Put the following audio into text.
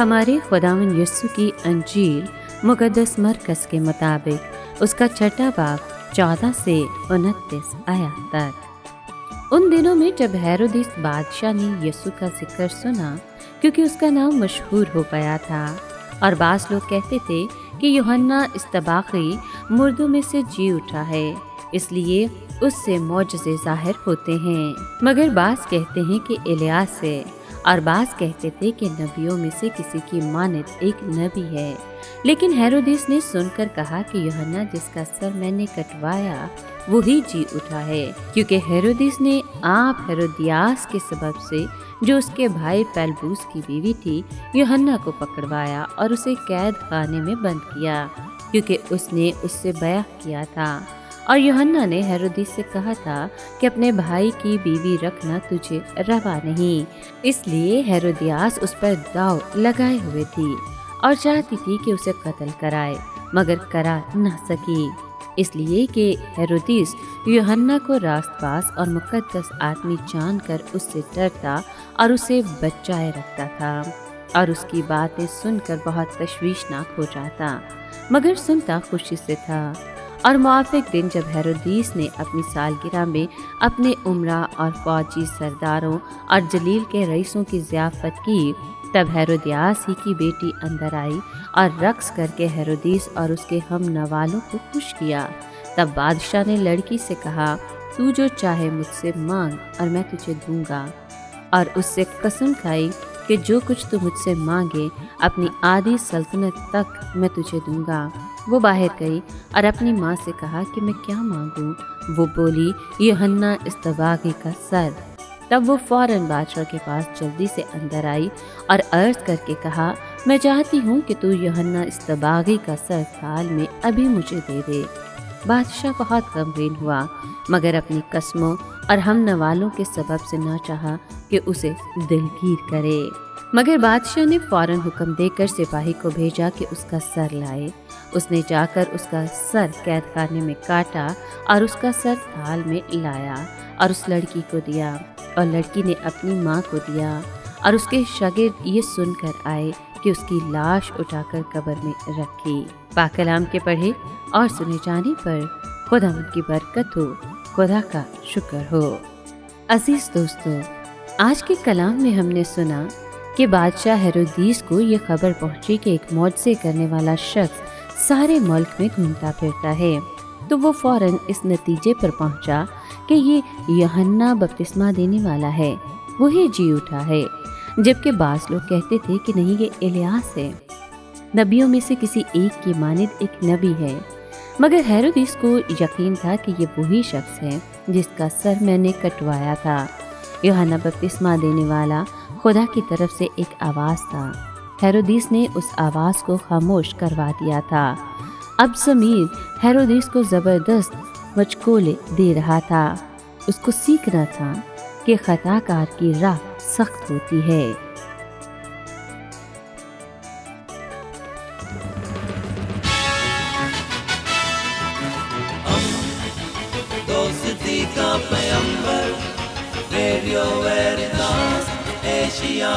हमारे खुदावंद यीशु की अंजील मुकद्दस मरकस के मुताबिक उसका छठा बाब 14 से 29 आयत तक। उन दिनों में जब हेरोदिस बादशाह ने यीशु का जिक्र सुना, क्योंकि उसका नाम मशहूर हो गया था, और बास लोग कहते थे कि यूहन्ना इस्तबागी मुर्दों में से जी उठा है, इसलिए उससे मौजज़े ज़ाहिर होते हैं। मगर बास कहते हैं कि एलियास से, और बास कहते थे कि नबियों में से किसी की मानद एक नबी है। लेकिन हेरोदिस ने सुनकर कहा कि यूहन्ना जिसका सर मैंने कटवाया वही जी उठा है, क्योंकि हेरोदिस ने आप हेरोदियास के सबब से, जो उसके भाई पेलबूस की बीवी थी, यूहन्ना को पकड़वाया और उसे कैद खाने में बंद किया, क्योंकि उसने उससे बैह किया था। और यूहन्ना ने हेरोदिस से कहा था कि अपने भाई की बीवी रखना तुझे रवा नहीं। इसलिए हेरोदियास उस पर दाव लगाए हुए थी और चाहती थी कि उसे कत्ल कराए, मगर करा न सकी, इसलिए कि हेरोदिस यूहन्ना को रास्तबाज और मुकद्दस आदमी जानकर उससे डरता और उसे बचाए रखता था, और उसकी बातें सुनकर बहुत तशवीशनाक हो जाता, मगर सुनता खुशी से था। और मुआफिक दिन जब हेरोदिस ने अपनी सालगिरह में अपने उमरा और फौजी सरदारों और जलील के रईसों की ज़ियाफ़त की, तब हेरोदियास ही की बेटी अंदर आई और रक्स करके हेरोदिस और उसके हम नवालों को खुश किया। तब बादशाह ने लड़की से कहा, तू जो चाहे मुझसे मांग और मैं तुझे दूंगा। और उससे कसम खाई कि जो कुछ तू मुझसे मांगे अपनी आधी सल्तनत तक मैं तुझे दूंगा। वो बाहर गई और अपनी माँ से कहा कि मैं क्या मांगूं? वो बोली, यूहन्ना इस्तबागी का सर। तब वो फौरन बादशाह के पास जल्दी से अंदर आई और अर्ज करके कहा, मैं चाहती हूँ कि तू यूहन्ना इस्तबागी का सर थाल में अभी मुझे दे दे। बादशाह बहुत गमगीन हुआ, मगर अपनी कस्मों और हम नवालों के सबब से न चाहा कि उसे दिलगीर करे। मगर बादशाह ने फौरन हुक्म देकर सिपाही को भेजा कि उसका सर लाए। उसने जाकर उसका सर कैद खाने में काटा और उसका सर थाल में लाया और उस लड़की को दिया, और लड़की ने अपनी माँ को दिया। और उसके शागिर्द ये सुनकर आए कि उसकी लाश उठाकर कब्र में रखी। पाक कलाम के पढ़े और सुने जाने पर खुदावंद की बरकत हो, खुदा का शुक्र हो। अजीज दोस्तों, आज के कलाम में हमने सुना कि बादशाह हेरोदिस को ये खबर पहुंची कि एक मौजज़े करने वाला शख्स सारे मुल्क में घूमता फिरता है, तो वो फौरन इस नतीजे पर पहुंचा कि ये यूहन्ना बपतिस्मा देने वाला है, वही जी उठा है। जबकि बास लोग कहते थे कि नहीं, ये एलियास है, नबियों में से किसी एक की मानिद एक नबी है। मगर हेरोदिस को यकीन था कि ये वही शख्स है जिसका सर मैंने कटवाया था। यूहन्ना बपतिस्मा देने वाला खुदा की तरफ से एक आवाज़ था। हेरोदिस ने उस आवाज़ को खामोश करवा दिया था। अब ज़मीर हेरोदिस को ज़बरदस्त मचकोले दे रहा था। उसको सीखना था कि खताकार की राह सख्त होती है। दोस्ती का पैगंबर, रेडियो वेरितास एशिया।